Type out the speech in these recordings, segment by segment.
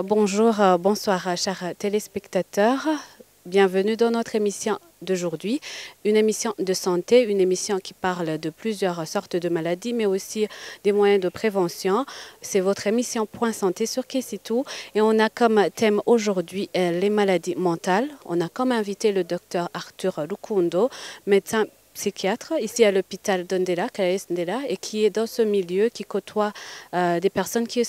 Bonjour, bonsoir, chers téléspectateurs. Bienvenue dans notre émission d'aujourd'hui, une émission de santé, une émission qui parle de plusieurs sortes de maladies, mais aussi des moyens de prévention. C'est votre émission Point Santé sur Kessitou et on a comme thème aujourd'hui les maladies mentales. On a comme invité le docteur Arthur Lukundo, médecin psychiatre ici à l'hôpital d'Ondela, et qui est dans ce milieu, qui côtoie des personnes qui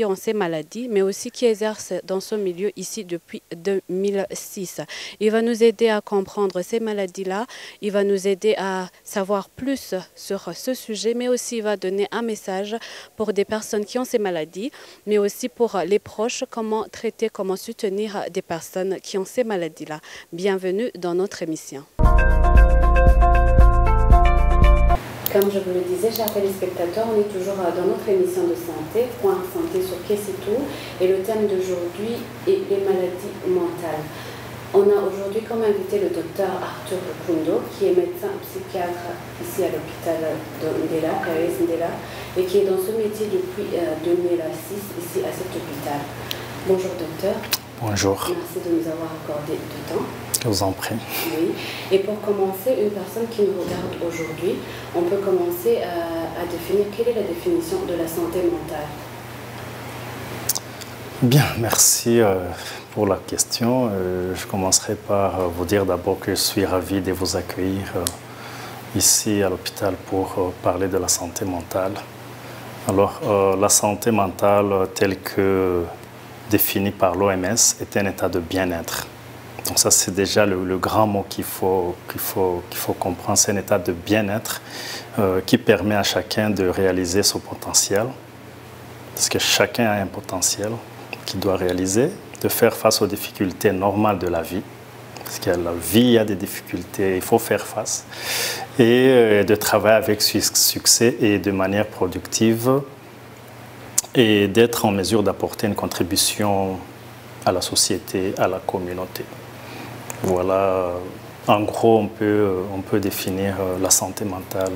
ont ces maladies, mais aussi qui exercent dans ce milieu ici depuis 2006. Il va nous aider à comprendre ces maladies-là, il va nous aider à savoir plus sur ce sujet, mais aussi il va donner un message pour des personnes qui ont ces maladies, mais aussi pour les proches, comment traiter, comment soutenir des personnes qui ont ces maladies-là. Bienvenue dans notre émission. Comme je vous le disais, chers téléspectateurs, on est toujours dans notre émission de santé, Point Santé sur Kessitou, et le thème d'aujourd'hui est les maladies mentales. On a aujourd'hui comme invité le docteur Arthur Lukundo, qui est médecin psychiatre ici à l'hôpital d'Ondela, et qui est dans ce métier depuis 2006 ici à cet hôpital. Bonjour docteur. Bonjour. Merci de nous avoir accordé du temps. Je vous en prie. Oui. Et pour commencer, une personne qui nous regarde aujourd'hui, on peut commencer à définir quelle est la définition de la santé mentale. Bien, merci pour la question. Je commencerai par vous dire d'abord que je suis ravi de vous accueillir ici à l'hôpital pour parler de la santé mentale. Alors, la santé mentale telle que définie par l'OMS est un état de bien-être. Donc ça, c'est déjà le grand mot qu'il faut comprendre. C'est un état de bien-être qui permet à chacun de réaliser son potentiel. Parce que chacun a un potentiel qu'il doit réaliser, de faire face aux difficultés normales de la vie. Parce que la vie, il y a des difficultés, il faut faire face. Et de travailler avec succès et de manière productive et d'être en mesure d'apporter une contribution à la société, à la communauté. Voilà, en gros, on peut définir la santé mentale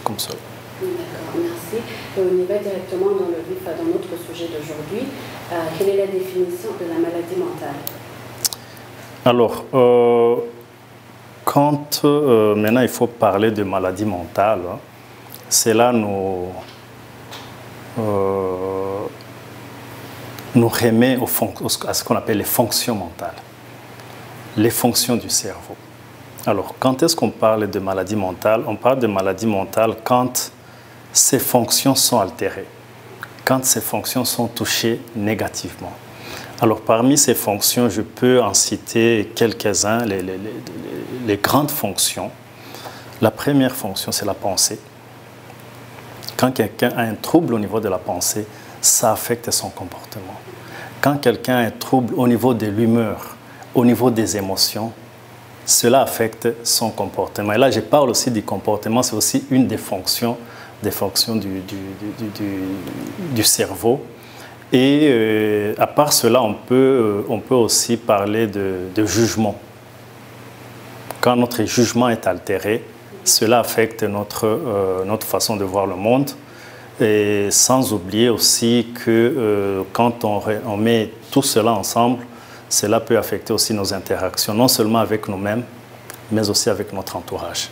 comme ça. D'accord, merci. Et on y va directement dans le vif, dans notre sujet d'aujourd'hui. Quelle est la définition de la maladie mentale? Alors, quand maintenant il faut parler de maladie mentale, c'est là nous remet à ce qu'on appelle les fonctions mentales. Les fonctions du cerveau. Alors, quand est-ce qu'on parle de maladie mentale? On parle de maladie mentale quand ces fonctions sont altérées, quand ces fonctions sont touchées négativement. Alors, parmi ces fonctions, je peux en citer quelques-uns, les grandes fonctions. La première fonction, c'est la pensée. Quand quelqu'un a un trouble au niveau de la pensée, ça affecte son comportement. Quand quelqu'un a un trouble au niveau de l'humeur, au niveau des émotions, cela affecte son comportement. Et là, je parle aussi du comportement, c'est aussi une des fonctions du cerveau. Et à part cela, on peut aussi parler de jugement. Quand notre jugement est altéré, cela affecte notre façon de voir le monde. Et sans oublier aussi que quand on met tout cela ensemble, cela peut affecter aussi nos interactions, non seulement avec nous-mêmes, mais aussi avec notre entourage.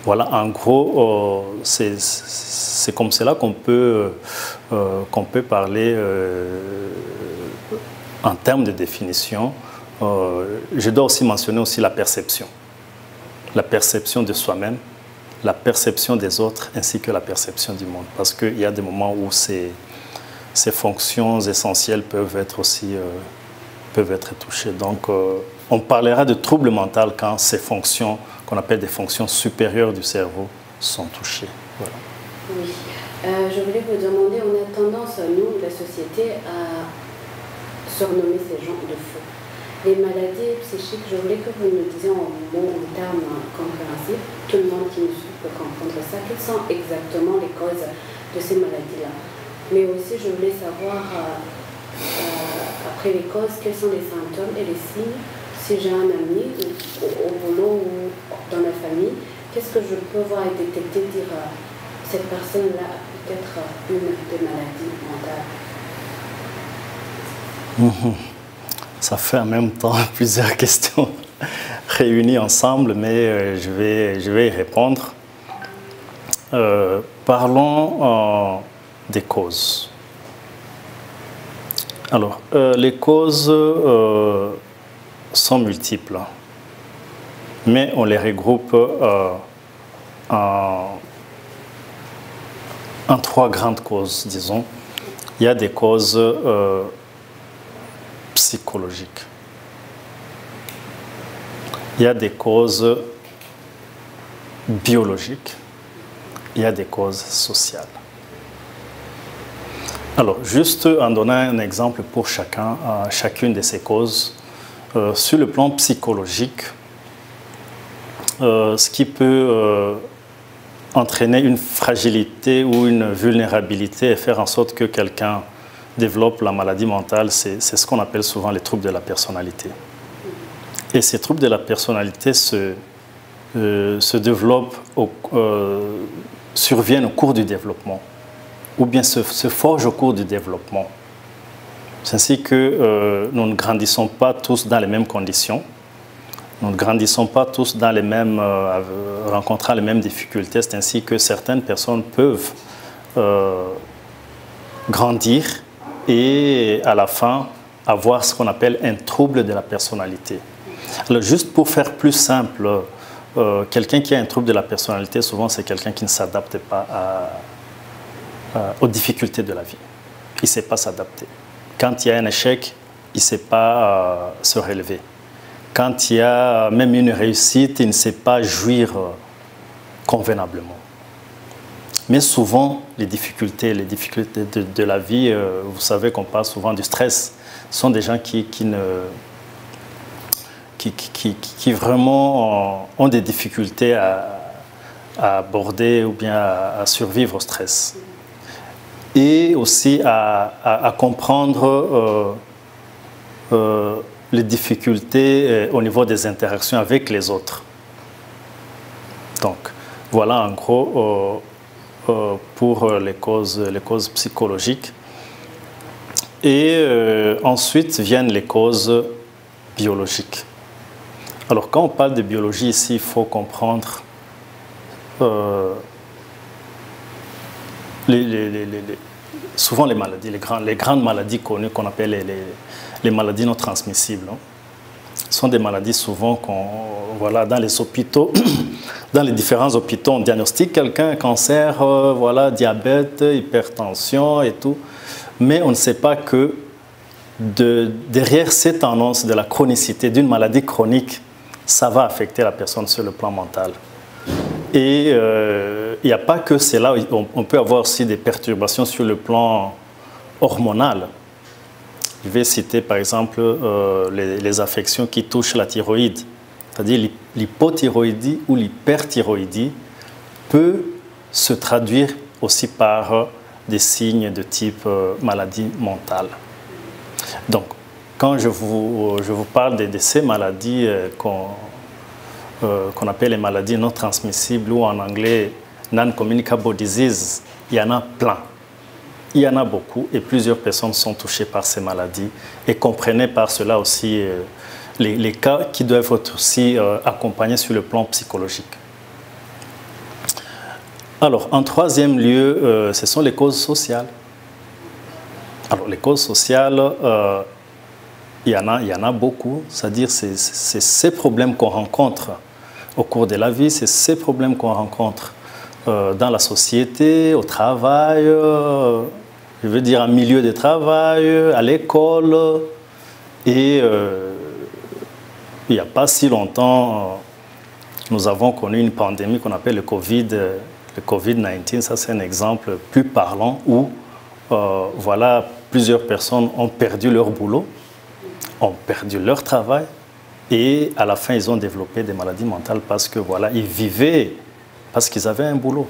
Voilà, en gros, c'est comme cela qu'on peut parler en termes de définition. Je dois aussi mentionner aussi la perception de soi-même, la perception des autres, ainsi que la perception du monde. Parce qu'il y a des moments où ces fonctions essentielles peuvent être touchées. Donc, on parlera de trouble mental quand ces fonctions, qu'on appelle des fonctions supérieures du cerveau, sont touchées. Voilà. Oui. Je voulais vous demander, on a tendance, nous, la société, à surnommer ces gens de fous. Les maladies psychiques, je voulais que vous me disiez en termes compréhensibles, tout le monde qui nous suit peut comprendre ça, quelles sont exactement les causes de ces maladies-là. Mais aussi, je voulais savoir, après les causes, quels sont les symptômes et les signes. Si j'ai un ami au boulot ou dans la famille, qu'est-ce que je peux voir et détecter, dire cette personne-là a peut-être une des maladies mentales? Ça fait en même temps plusieurs questions réunies ensemble, mais je vais y répondre. Parlons des causes. Alors, les causes sont multiples, mais on les regroupe en trois grandes causes, disons. Il y a des causes psychologiques. Il y a des causes biologiques. Il y a des causes sociales. Alors, juste en donnant un exemple pour chacune de ces causes, sur le plan psychologique, ce qui peut entraîner une fragilité ou une vulnérabilité et faire en sorte que quelqu'un développe la maladie mentale, c'est ce qu'on appelle souvent les troubles de la personnalité. Et ces troubles de la personnalité se développent, surviennent au cours du développement, ou bien se forgent au cours du développement. C'est ainsi que nous ne grandissons pas tous dans les mêmes conditions, nous ne grandissons pas tous dans les mêmes, rencontrant les mêmes difficultés. C'est ainsi que certaines personnes peuvent grandir et à la fin avoir ce qu'on appelle un trouble de la personnalité. Alors, juste pour faire plus simple, quelqu'un qui a un trouble de la personnalité, souvent c'est quelqu'un qui ne s'adapte pas aux difficultés de la vie. Il ne sait pas s'adapter. Quand il y a un échec, il ne sait pas se relever. Quand il y a même une réussite, il ne sait pas jouir convenablement. Mais souvent, les difficultés de la vie, vous savez qu'on parle souvent du stress, sont des gens qui vraiment ont des difficultés à aborder ou bien à survivre au stress. Et aussi à comprendre les difficultés au niveau des interactions avec les autres. Donc, voilà en gros pour les causes psychologiques. Et ensuite viennent les causes biologiques. Alors, quand on parle de biologie ici, il faut comprendre souvent les maladies, les grandes maladies connues qu'on appelle les maladies non transmissibles. sont des maladies souvent voilà, dans les hôpitaux, dans les différents hôpitaux, on diagnostique quelqu'un, cancer, voilà, diabète, hypertension et tout. Mais on ne sait pas que derrière cette annonce de la chronicité d'une maladie chronique, ça va affecter la personne sur le plan mental. Et il n'y a pas que cela, on peut avoir aussi des perturbations sur le plan hormonal. Je vais citer par exemple les affections qui touchent la thyroïde, c'est-à-dire l'hypothyroïdie ou l'hyperthyroïdie peut se traduire aussi par des signes de type maladie mentale. Donc, quand je vous parle de ces maladies qu'on appelle les maladies non transmissibles ou en anglais non-communicable disease, il y en a plein. Il y en a beaucoup et plusieurs personnes sont touchées par ces maladies et comprenez par cela aussi les cas qui doivent être aussi accompagnés sur le plan psychologique. Alors, en troisième lieu, ce sont les causes sociales. Alors, les causes sociales, il y en a beaucoup, c'est-à-dire c'est ces problèmes qu'on rencontre au cours de la vie, c'est ces problèmes qu'on rencontre dans la société, au travail, je veux dire en milieu de travail, à l'école. Et il n'y a pas si longtemps, nous avons connu une pandémie qu'on appelle le Covid-19. Ça, c'est un exemple plus parlant où voilà, plusieurs personnes ont perdu leur boulot, ont perdu leur travail et à la fin, ils ont développé des maladies mentales parce que voilà, ils vivaient parce qu'ils avaient un boulot.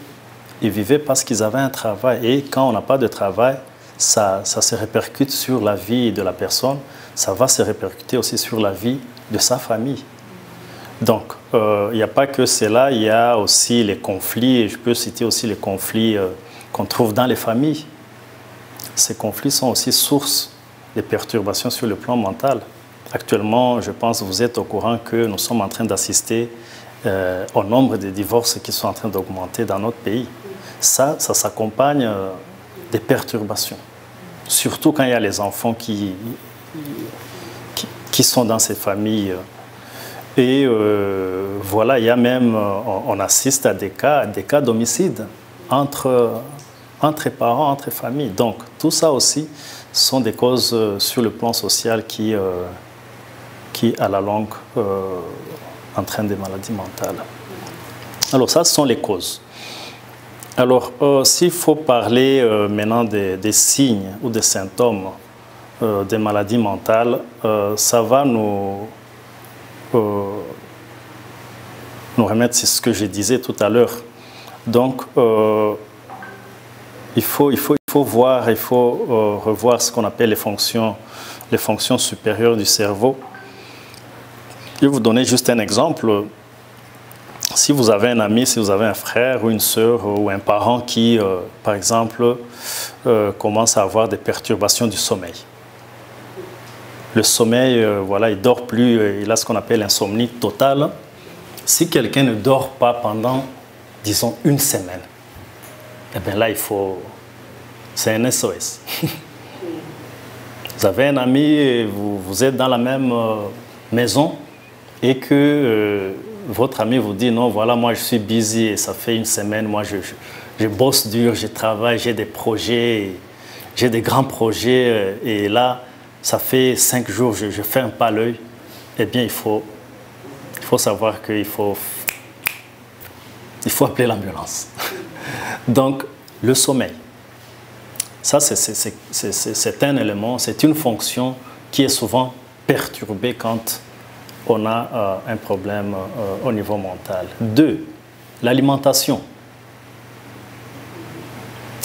Ils vivaient parce qu'ils avaient un travail. Et quand on n'a pas de travail, ça se répercute sur la vie de la personne. Ça va se répercuter aussi sur la vie de sa famille. Donc, il n'y a pas que cela, il y a aussi les conflits. Et je peux citer aussi les conflits qu'on trouve dans les familles. Ces conflits sont aussi source des perturbations sur le plan mental. Actuellement, je pense que vous êtes au courant que nous sommes en train d'assister au nombre de divorces qui sont en train d'augmenter dans notre pays. Ça s'accompagne des perturbations. Surtout quand il y a les enfants qui sont dans ces familles. Et voilà, il y a même, on assiste à des cas d'homicide entre parents, entre familles. Donc, tout ça aussi sont des causes sur le plan social qui à la longue, entraînent des maladies mentales. Alors, ça, ce sont les causes. Alors, s'il faut parler maintenant des signes ou des symptômes des maladies mentales, ça va nous remettre sur ce que je disais tout à l'heure. Donc, il faut revoir ce qu'on appelle les fonctions supérieures du cerveau. Je vais vous donner juste un exemple. Si vous avez un ami, si vous avez un frère ou une sœur ou un parent qui, par exemple, commence à avoir des perturbations du sommeil. Le sommeil, voilà, il ne dort plus, il a ce qu'on appelle insomnie totale. Si quelqu'un ne dort pas pendant, disons, une semaine, eh bien là, c'est un SOS. Vous avez un ami, vous êtes dans la même maison et que votre ami vous dit, non, voilà, moi je suis busy et ça fait une semaine, moi je bosse dur, je travaille, j'ai des projets, j'ai des grands projets et là, ça fait 5 jours, je ne ferme pas l'œil. Eh bien, il faut savoir qu'il faut appeler l'ambulance. Donc, le sommeil. Ça, c'est un élément, c'est une fonction qui est souvent perturbée quand on a un problème au niveau mental. 2, l'alimentation.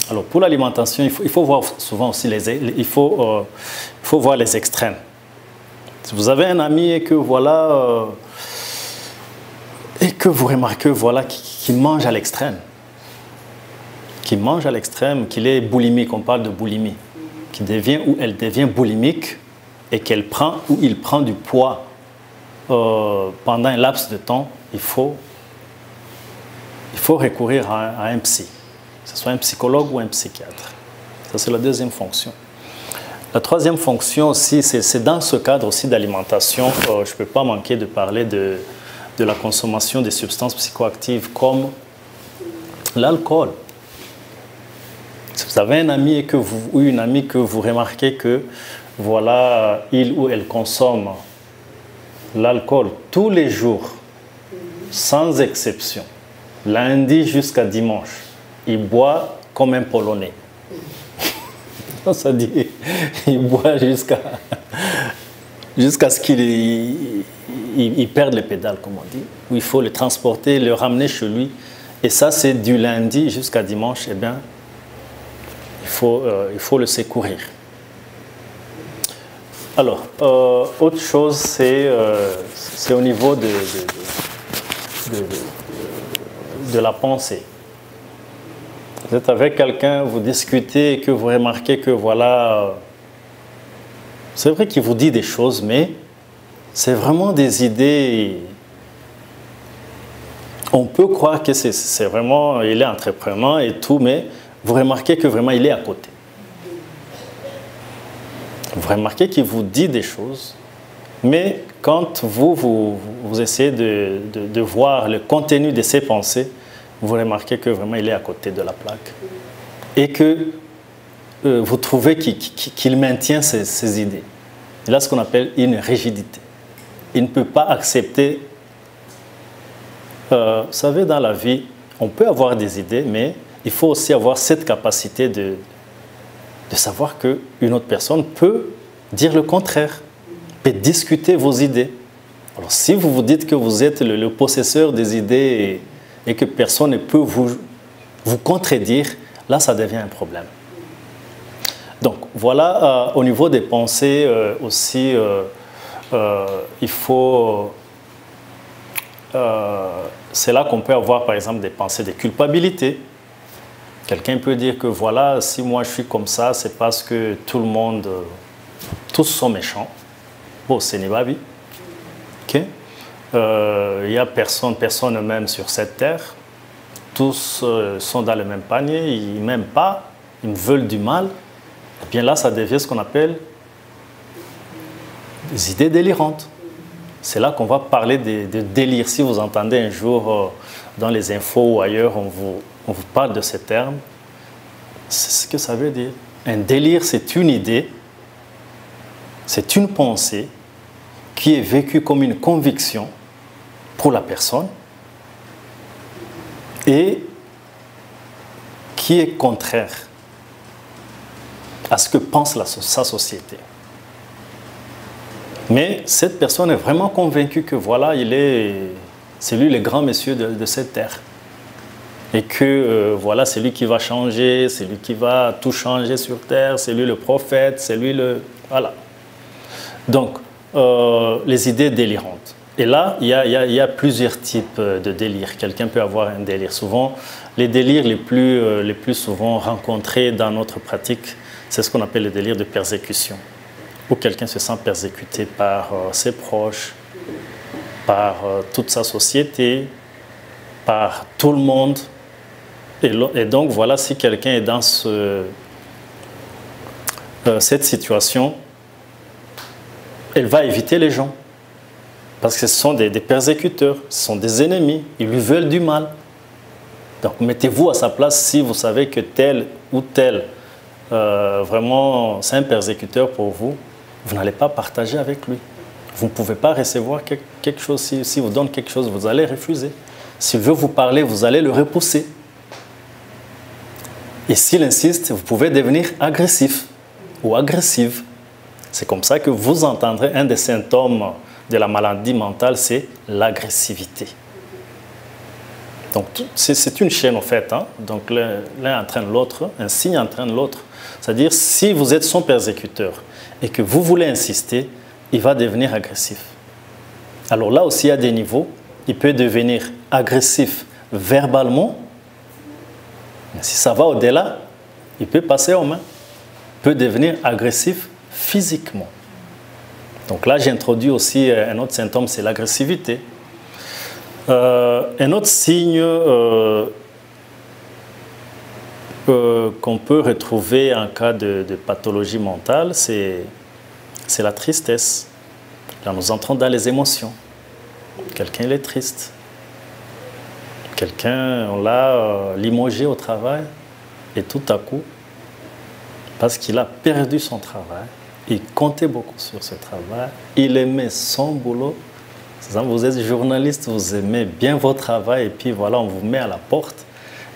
Alors, pour l'alimentation, il faut voir souvent aussi il faut voir les extrêmes. Si vous avez un ami et que voilà, et que vous remarquez voilà, qu'il mange à l'extrême, qu'il est boulimique, on parle de boulimie, qu'il devient ou elle devient boulimique et qu'elle prend ou il prend du poids pendant un laps de temps, il faut recourir à un psy, que ce soit un psychologue ou un psychiatre. Ça, c'est la deuxième fonction. La troisième fonction aussi, c'est dans ce cadre aussi d'alimentation, je ne peux pas manquer de parler de la consommation des substances psychoactives comme l'alcool. Si vous avez un ami ou une amie que vous remarquez que voilà, il ou elle consomme l'alcool tous les jours, sans exception, lundi jusqu'à dimanche, il boit comme un Polonais. Ça dit, il boit jusqu'à ce qu'il perde les pédales, comme on dit. Où il faut le transporter, le ramener chez lui. Et ça, c'est du lundi jusqu'à dimanche. Eh bien, il faut le secourir. Alors, autre chose, c'est au niveau de la pensée. Vous êtes avec quelqu'un, vous discutez et que vous remarquez que voilà, c'est vrai qu'il vous dit des choses, mais c'est vraiment des idées. On peut croire que c'est vraiment, il est entrepreneur et tout, mais vous remarquez que vraiment il est à côté. Vous remarquez qu'il vous dit des choses, mais quand vous essayez de voir le contenu de ses pensées, vous remarquez que vraiment il est à côté de la plaque et que vous trouvez qu'il maintient ses idées. Il a ce qu'on appelle une rigidité. Il ne peut pas accepter. Vous savez, dans la vie, on peut avoir des idées, mais il faut aussi avoir cette capacité de savoir qu'une autre personne peut dire le contraire, peut discuter vos idées. Alors, si vous vous dites que vous êtes le possesseur des idées et que personne ne peut vous contredire, là, ça devient un problème. Donc, voilà, au niveau des pensées aussi, il faut... c'est là qu'on peut avoir, par exemple, des pensées de culpabilité. Quelqu'un peut dire que, voilà, si moi je suis comme ça, c'est parce que tout le monde tous sont méchants. Bon, ce n'est pas vie. Ok? Il n'y a personne même sur cette terre. Tous sont dans le même panier, ils ne m'aiment pas, ils me veulent du mal. Et bien là, ça devient ce qu'on appelle des idées délirantes. C'est là qu'on va parler de délire. Si vous entendez un jour dans les infos ou ailleurs, on vous parle de ces termes, c'est ce que ça veut dire. Un délire, c'est une idée, c'est une pensée qui est vécue comme une conviction pour la personne et qui est contraire à ce que pense sa société. Mais cette personne est vraiment convaincue que voilà, c'est lui le grand monsieur de cette terre. Et que voilà, c'est lui qui va changer, c'est lui qui va tout changer sur terre, c'est lui le prophète, c'est lui le... Voilà. Donc, les idées délirantes. Et là, il y a plusieurs types de délires. Quelqu'un peut avoir un délire. Souvent, les délires les plus souvent rencontrés dans notre pratique, c'est ce qu'on appelle le délire de persécution. Où quelqu'un se sent persécuté par ses proches, par toute sa société, par tout le monde. Et donc, voilà, si quelqu'un est dans cette situation, elle va éviter les gens. Parce que ce sont des persécuteurs, ce sont des ennemis, ils lui veulent du mal. Donc mettez-vous à sa place si vous savez que tel ou tel, vraiment, c'est un persécuteur pour vous, vous n'allez pas partager avec lui. Vous ne pouvez pas recevoir quelque chose. Si vous donne quelque chose, vous allez refuser. S'il veut vous parler, vous allez le repousser. Et s'il insiste, vous pouvez devenir agressif ou agressive. C'est comme ça que vous entendrez un des symptômes de la maladie mentale, c'est l'agressivité. Donc, c'est une chaîne, en fait. Hein? Donc, l'un entraîne l'autre, un signe entraîne l'autre. C'est-à-dire, si vous êtes son persécuteur et que vous voulez insister, il va devenir agressif. Alors là aussi, il y a des niveaux. Il peut devenir agressif verbalement. Mais si ça va au-delà, il peut passer aux mains. Il peut devenir agressif physiquement. Donc là, j'introduis aussi un autre symptôme, c'est l'agressivité. Un autre signe qu'on peut retrouver en cas de pathologie mentale, c'est la tristesse. Là, nous entrons dans les émotions. Quelqu'un il est triste. Quelqu'un, on l'a limogé au travail et tout à coup, parce qu'il a perdu son travail, il comptait beaucoup sur ce travail, il aimait son boulot. Vous êtes journaliste, vous aimez bien votre travail et puis voilà, on vous met à la porte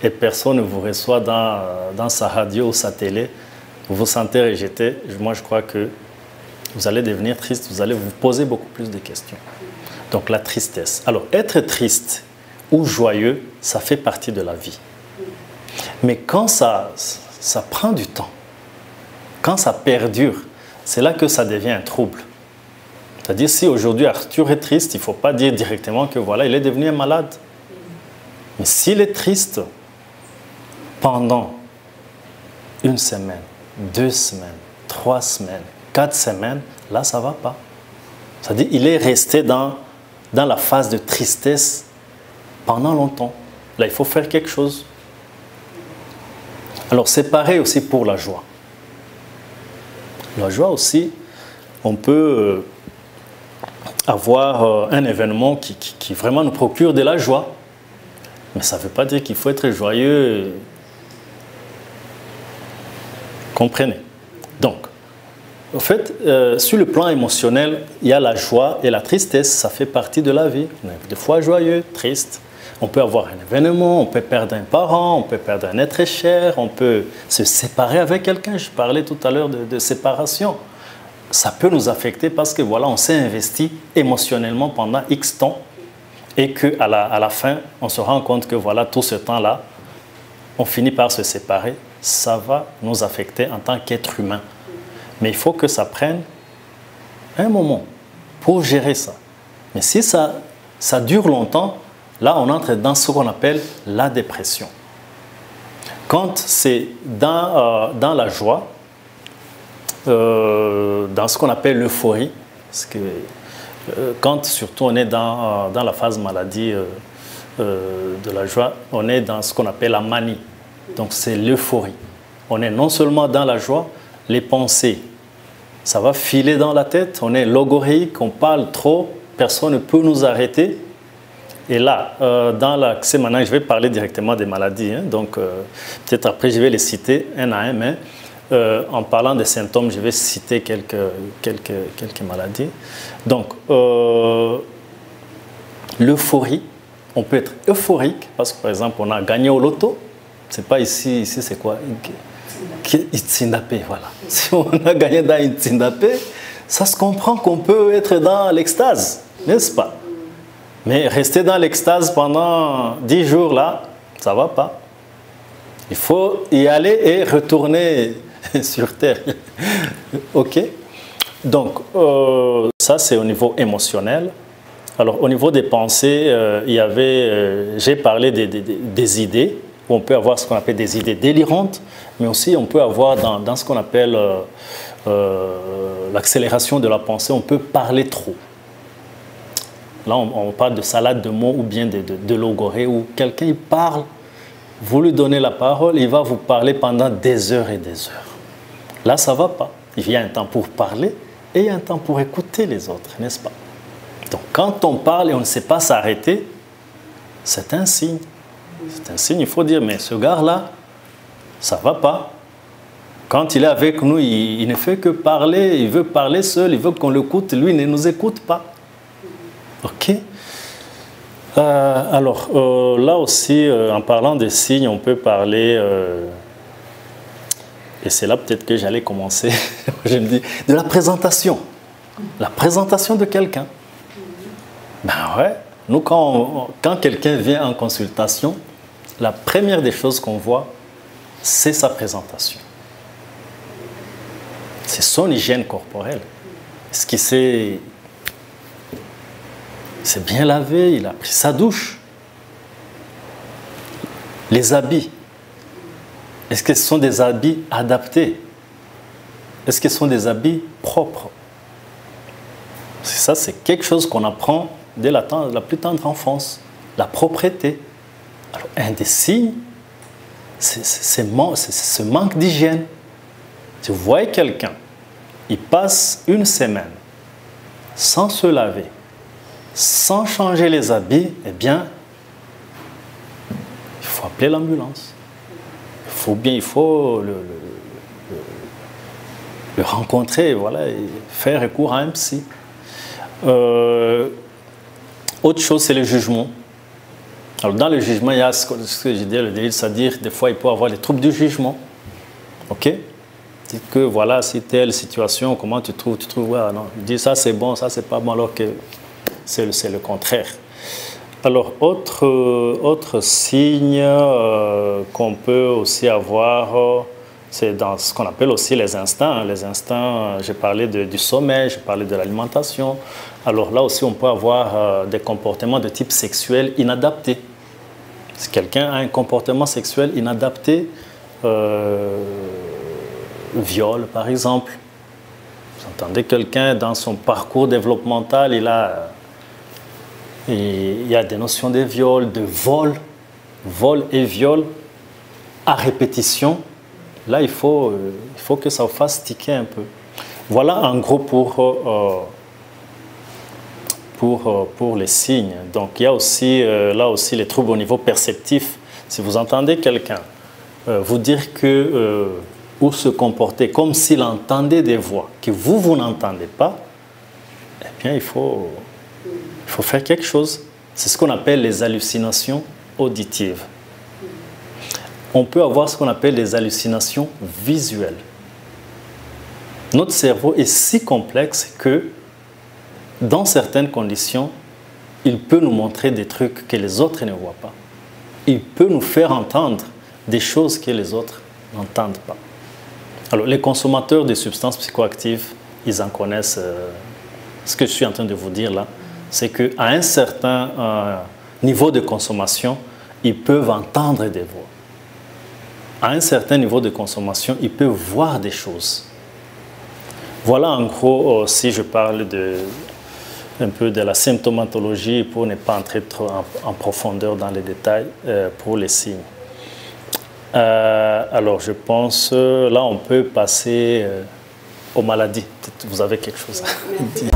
et personne ne vous reçoit dans sa radio ou sa télé. Vous vous sentez rejeté. Moi, je crois que vous allez devenir triste, vous allez vous poser beaucoup plus de questions. Donc la tristesse. Alors, être triste ou joyeux, ça fait partie de la vie. Mais quand ça prend du temps, quand ça perdure, c'est là que ça devient un trouble. C'est-à-dire, si aujourd'hui Arthur est triste, il ne faut pas dire directement que voilà, il est devenu un malade. Mais s'il est triste pendant 1 semaine, 2 semaines, 3 semaines, 4 semaines, là, ça ne va pas. C'est-à-dire, il est resté dans la phase de tristesse pendant longtemps. Là, il faut faire quelque chose. Alors, c'est pareil aussi pour la joie. La joie aussi, on peut avoir un événement qui vraiment nous procure de la joie. Mais ça ne veut pas dire qu'il faut être joyeux. Comprenez. Donc, en fait, sur le plan émotionnel, il y a la joie et la tristesse, ça fait partie de la vie. On est des fois joyeux, triste. On peut avoir un événement, on peut perdre un parent, on peut perdre un être cher, on peut se séparer avec quelqu'un. Je parlais tout à l'heure de séparation. Ça peut nous affecter parce que voilà, on s'est investi émotionnellement pendant X temps et qu'à la fin, on se rend compte que voilà, tout ce temps-là, on finit par se séparer. Ça va nous affecter en tant qu'être humain. Mais il faut que ça prenne un moment pour gérer ça. Mais si ça dure longtemps, là, on entre dans ce qu'on appelle la dépression. Quand c'est dans la joie, dans dans ce qu'on appelle l'euphorie, parce que quand surtout on est dans la phase maladie de la joie, on est dans ce qu'on appelle la manie. Donc c'est l'euphorie. On est non seulement dans la joie, les pensées, ça va filer dans la tête, on est logoréique, on parle trop, personne ne peut nous arrêter. Et là, dans l'accès maintenant, je vais parler directement des maladies, hein, donc peut-être après je vais les citer un à un, mais en parlant des symptômes, je vais citer quelques maladies. Donc, l'euphorie, on peut être euphorique parce que par exemple, on a gagné au loto. C'est pas ici c'est quoi? Itsindapé, voilà. Si on a gagné dans Itsindapé, ça se comprend qu'on peut être dans l'extase, n'est-ce pas? Mais rester dans l'extase pendant 10 jours là, ça ne va pas. Il faut y aller et retourner sur Terre. OK? Donc, ça c'est au niveau émotionnel. Alors, au niveau des pensées, j'ai parlé des idées. On peut avoir ce qu'on appelle des idées délirantes, mais aussi on peut avoir dans ce qu'on appelle l'accélération de la pensée, on peut parler trop. Là, on parle de salade de mots ou bien de logorée, où quelqu'un il parle, vous lui donnez la parole, il va vous parler pendant des heures et des heures. Là, ça ne va pas. Il y a un temps pour parler et il y a un temps pour écouter les autres, n'est-ce pas? Donc, quand on parle et on ne sait pas s'arrêter, c'est un signe. C'est un signe, il faut dire, mais ce gars-là, ça ne va pas. Quand il est avec nous, il ne fait que parler, il veut parler seul, il veut qu'on l'écoute, lui il ne nous écoute pas. OK. Alors, là aussi, en parlant des signes, on peut parler, et c'est là peut-être que j'allais commencer, je me dis, de la présentation. La présentation de quelqu'un. Ben ouais, nous quand quelqu'un vient en consultation, la première des choses qu'on voit, c'est sa présentation. C'est son hygiène corporelle. Est-ce qu'il s'est bien lavé, il a pris sa douche? Les habits. Est-ce que ce sont des habits adaptés? Est-ce que ce sont des habits propres? Ça, c'est quelque chose qu'on apprend dès la plus tendre enfance. La propreté. Alors, un des signes, c'est ce manque d'hygiène. Si vous voyez quelqu'un, il passe une semaine sans se laver, sans changer les habits, eh bien, il faut appeler l'ambulance. Il faut le rencontrer, voilà, et faire recours à un psy. Autre chose, c'est le jugement. Alors, dans le jugement, il y a ce que j'ai dit, le délire, c'est-à-dire, des fois, il peut y avoir les troubles du jugement. OK? Dites que, voilà, si telle situation, comment tu trouves? Tu trouves, ouais, non. Il dit, ça, c'est bon, ça, c'est pas bon, alors que c'est le contraire. Alors, autre signe qu'on peut aussi avoir, c'est dans ce qu'on appelle aussi les instincts. Les instincts, j'ai parlé du sommeil, j'ai parlé de l'alimentation. Alors là aussi, on peut avoir des comportements de type sexuel inadaptés. Si quelqu'un a un comportement sexuel inadapté, viol par exemple, vous entendez quelqu'un dans son parcours développemental, il y a des notions de viol, de vol et viol à répétition. Là, il faut que ça vous fasse tiquer un peu. Voilà en gros pour les signes. Donc, il y a aussi, là aussi les troubles au niveau perceptif. Si vous entendez quelqu'un vous dire ou se comporter comme s'il entendait des voix que vous n'entendez pas, eh bien, il faut faire quelque chose. C'est ce qu'on appelle les hallucinations auditives. On peut avoir ce qu'on appelle des hallucinations visuelles. Notre cerveau est si complexe que, dans certaines conditions, il peut nous montrer des trucs que les autres ne voient pas. Il peut nous faire entendre des choses que les autres n'entendent pas. Alors, les consommateurs de substances psychoactives, ils en connaissent. Ce que je suis en train de vous dire là, c'est qu'à un certain niveau de consommation, ils peuvent entendre des voix. À un certain niveau de consommation, ils peuvent voir des choses. Voilà en gros, si je parle un peu de la symptomatologie pour ne pas entrer trop en profondeur dans les détails pour les signes. Alors je pense, là on peut passer aux maladies. Peut-être vous avez quelque chose à dire.